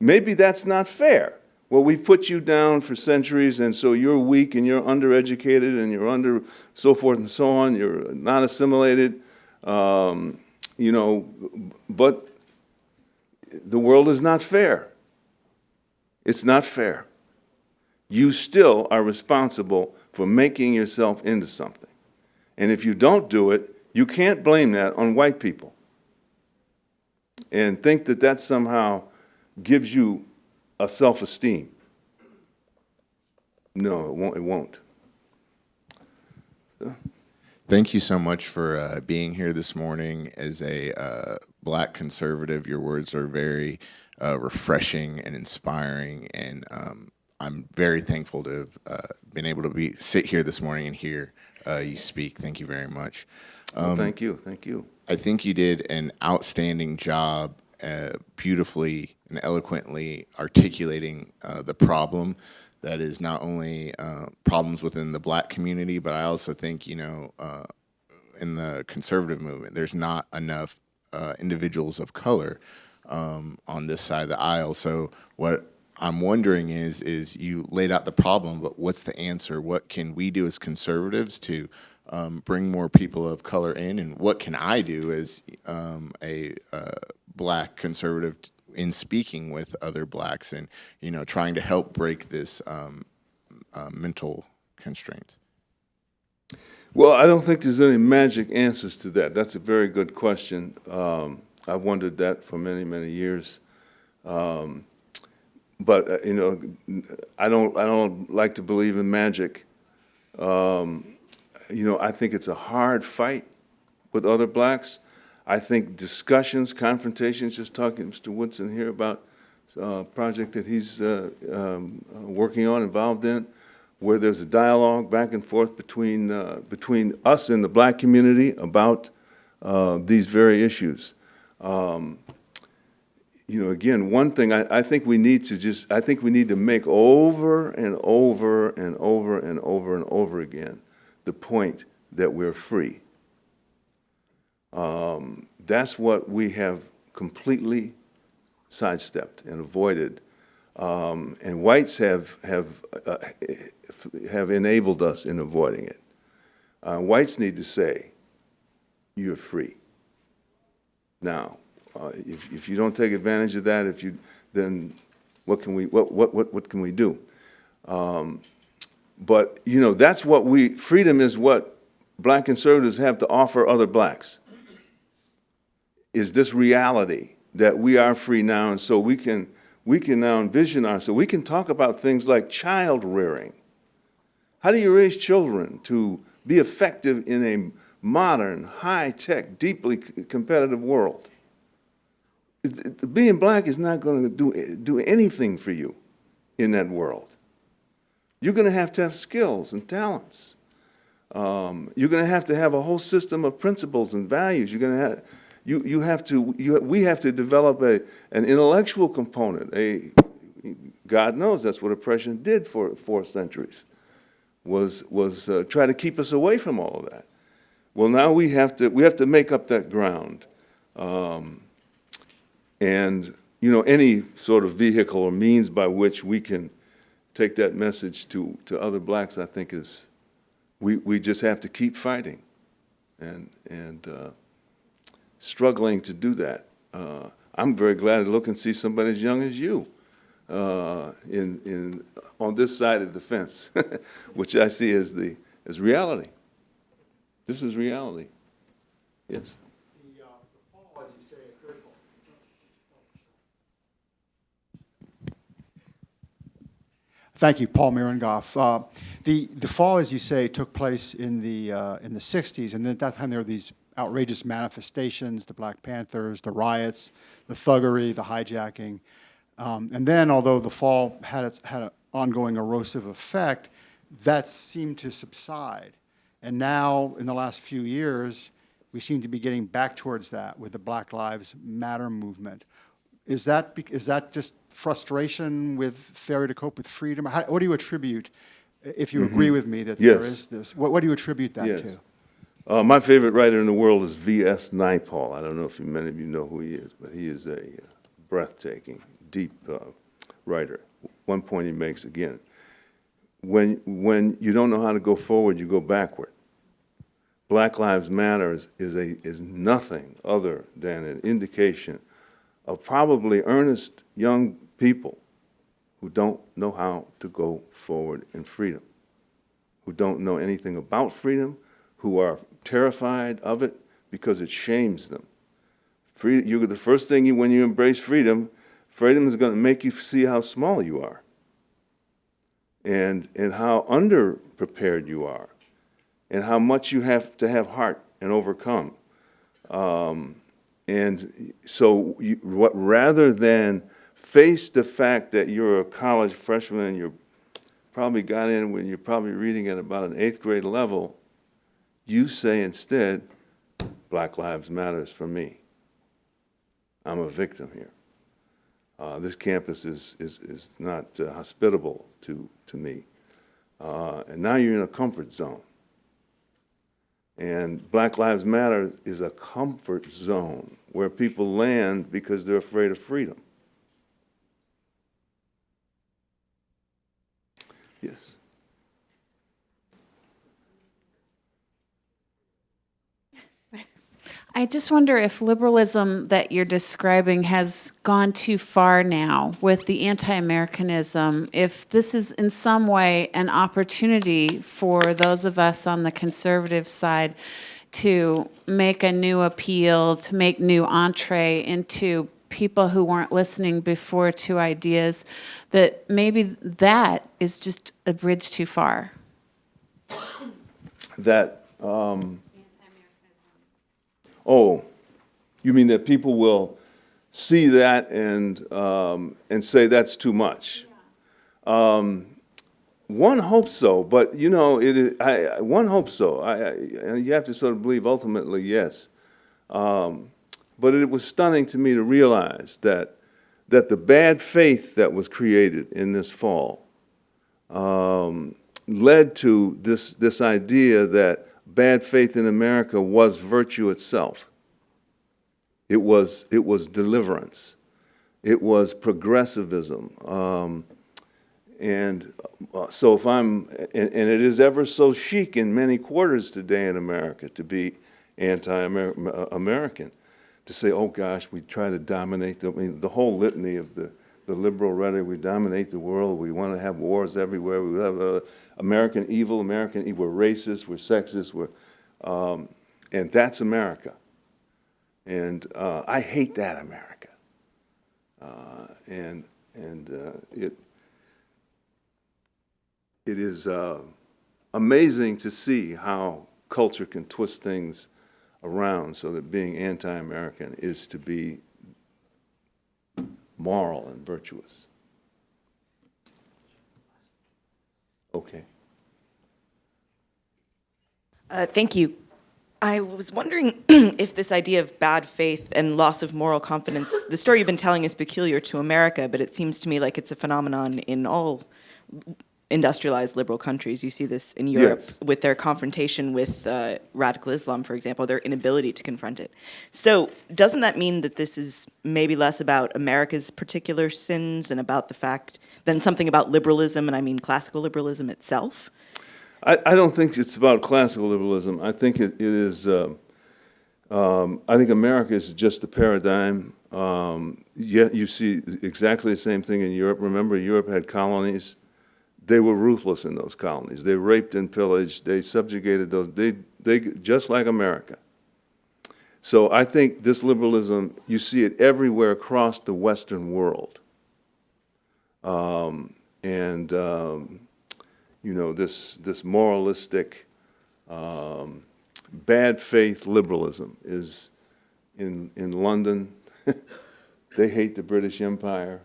Maybe that's not fair. Well, we've put you down for centuries, and so you're weak and you're undereducated and you're under so forth and so on. You're not assimilated, you know, but the world is not fair. It's not fair. You still are responsible for making yourself into something. And if you don't do it, you can't blame that on white people and think that that somehow gives you a self-esteem. No, it won't. Thank you so much for being here this morning. As a Black conservative, your words are very refreshing and inspiring, and I'm very thankful to have been able to sit here this morning and hear you speak. Thank you very much. Well, thank you. I think you did an outstanding job beautifully and eloquently articulating the problem that is not only problems within the Black community, but I also think, you know, in the conservative movement, there's not enough individuals of color on this side of the aisle. So what I'm wondering is you laid out the problem, but what's the answer? What can we do as conservatives to bring more people of color in, and what can I do as a Black conservative in speaking with other Blacks and, you know, trying to help break this mental constraint? Well, I don't think there's any magic answers to that. That's a very good question. I've wondered that for many, many years. But you know, I don't like to believe in magic. You know, I think it's a hard fight with other Blacks. I think discussions, confrontations, just talking to Mr. Woodson here about a project that he's working on, involved in, where there's a dialogue back and forth between us and the Black community about these very issues. You know, again, one thing I think we need to make over and over and over and over and over again the point that we're free. That's what we have completely sidestepped and avoided, and whites have enabled us in avoiding it. Whites need to say, "You're free." Now, if you don't take advantage of that, then what can we do? But you know, that's what freedom is what Black conservatives have to offer other Blacks. Is this reality that we are free now, and so we can now envision ourselves. We can talk about things like child rearing. How do you raise children to be effective in a modern, high-tech, deeply competitive world? Being Black is not going to do anything for you in that world. You're going to have skills and talents. You're going to have a whole system of principles and values. You're going to have. We have to develop an intellectual component. God knows that's what oppression did for 4 centuries, was try to keep us away from all of that. Well, now we have to make up that ground, and you know, any sort of vehicle or means by which we can take that message to other Blacks, I think is we just have to keep fighting, and struggling to do that. I'm very glad to look and see somebody as young as you on this side of the fence, which I see as reality. This is reality. Yes. The fall, as you say, a critical. Thank you, Paul Mirangoff. The fall, as you say, took place in the 60s, and at that time there were these outrageous manifestations, the Black Panthers, the riots, the thuggery, the hijacking. And then, although the fall had an ongoing erosive effect, that seemed to subside. And now, in the last few years, we seem to be getting back towards that with the Black Lives Matter movement. Is that just frustration with failure to cope with freedom? What do you attribute if you agree with me that there Yes. is this. What do you attribute that Yes. to? My favorite writer in the world is V.S. Naipaul. I don't know if many of you know who he is, but he is a breathtaking, deep writer. One point he makes again, when you don't know how to go forward, you go backward. Black Lives Matter is nothing other than an indication of probably earnest young people who don't know how to go forward in freedom, who don't know anything about freedom, who are terrified of it because it shames them. The first thing when you embrace freedom is going to make you see how small you are and how underprepared you are and how much you have to have heart and overcome. And so rather than face the fact that you're a college freshman and you're probably got in when you're probably reading at about an 8th grade level, you say instead, Black Lives Matters for me. I'm a victim here. This campus is not hospitable to me. And now you're in a comfort zone. And Black Lives Matter is a comfort zone where people land because they're afraid of freedom. Yes. I just wonder if liberalism that you're describing has gone too far now with the anti-Americanism, if this is in some way an opportunity for those of us on the conservative side to make a new appeal, to make new entree into people who weren't listening before to ideas, that maybe that is just a bridge too far. That, oh, you mean that people will see that and say that's too much? One hopes so, but you know, one hopes so. You have to sort of believe ultimately, yes. But it was stunning to me to realize that the bad faith that was created in this fall led to this idea that bad faith in America was virtue itself. It was deliverance. It was progressivism. So if and it is ever so chic in many quarters today in America to be anti-American, to say, oh gosh, we try to dominate the whole litany of the liberal rhetoric, we dominate the world, we want to have wars everywhere, we have American evil, we're racist, we're sexist, and that's America. And I hate that America. It is amazing to see how culture can twist things around so that being anti-American is to be moral and virtuous. Okay. Thank you. I was wondering if this idea of bad faith and loss of moral confidence, the story you've been telling is peculiar to America, but it seems to me like it's a phenomenon in all industrialized liberal countries. You see this in Europe Yes. with their confrontation with radical Islam, for example, their inability to confront it. So doesn't that mean that this is maybe less about America's particular sins and about the fact than something about liberalism, and I mean classical liberalism itself? I don't think it's about classical liberalism. I think it is, I think America is just a paradigm. Yet you see exactly the same thing in Europe. Remember, Europe had colonies. They were ruthless in those colonies. They raped and pillaged. They subjugated those. They just like America. So I think this liberalism, you see it everywhere across the Western world. You know, this moralistic, bad faith liberalism is in London. They hate the British Empire.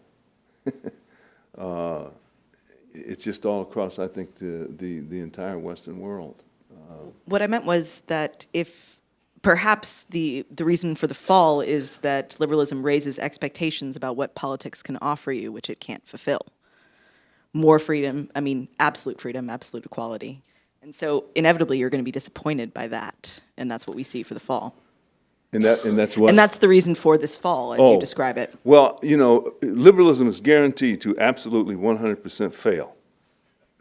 It's just all across, I think, the entire Western world. What I meant was that if perhaps the reason for the fall is that liberalism raises expectations about what politics can offer you, which it can't fulfill, more freedom, I mean, absolute freedom, absolute equality. And so inevitably, you're going to be disappointed by that. And that's what we see for the fall. And that's what? And that's the reason for this fall, as you describe it. Well, you know, liberalism is guaranteed to absolutely 100% fail.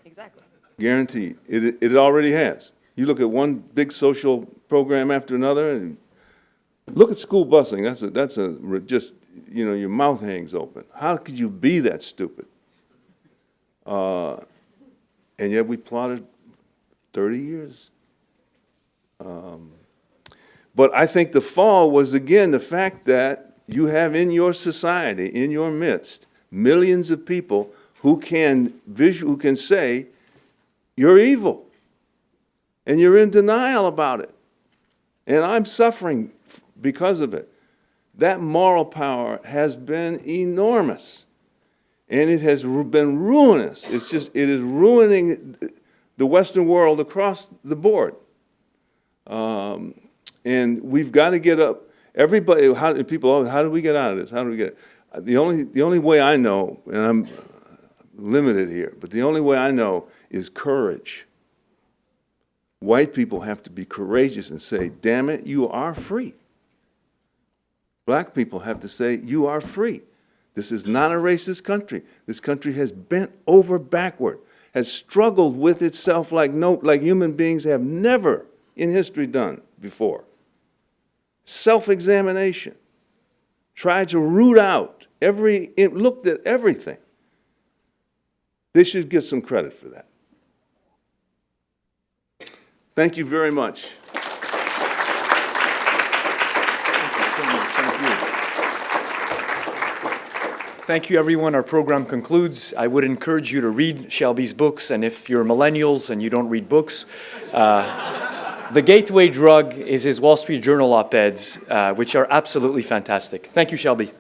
Exactly. Guaranteed. It already has. You look at one big social program after another, and look at school busing. That's just, you know, your mouth hangs open. How could you be that stupid? And yet we plotted 30 years. But I think the fall was, again, the fact that you have in your society, in your midst, millions of people who can say, you're evil, and you're in denial about it, and I'm suffering because of it. That moral power has been enormous, and it has been ruinous. It is ruining the Western world across the board. And we've got to get up. Everybody, how do we get out of this? How do we get it? The only way I know, and I'm limited here, but the only way I know is courage. White people have to be courageous and say, damn it, you are free. Black people have to say, you are free. This is not a racist country. This country has bent over backward, has struggled with itself like human beings have never in history done before. Self-examination. Tried to root out looked at everything. They should get some credit for that. Thank you very much. Thank you, everyone. Our program concludes. I would encourage you to read Shelby's books, and if you're millennials and you don't read books, the gateway drug is his Wall Street Journal op-eds, which are absolutely fantastic. Thank you, Shelby.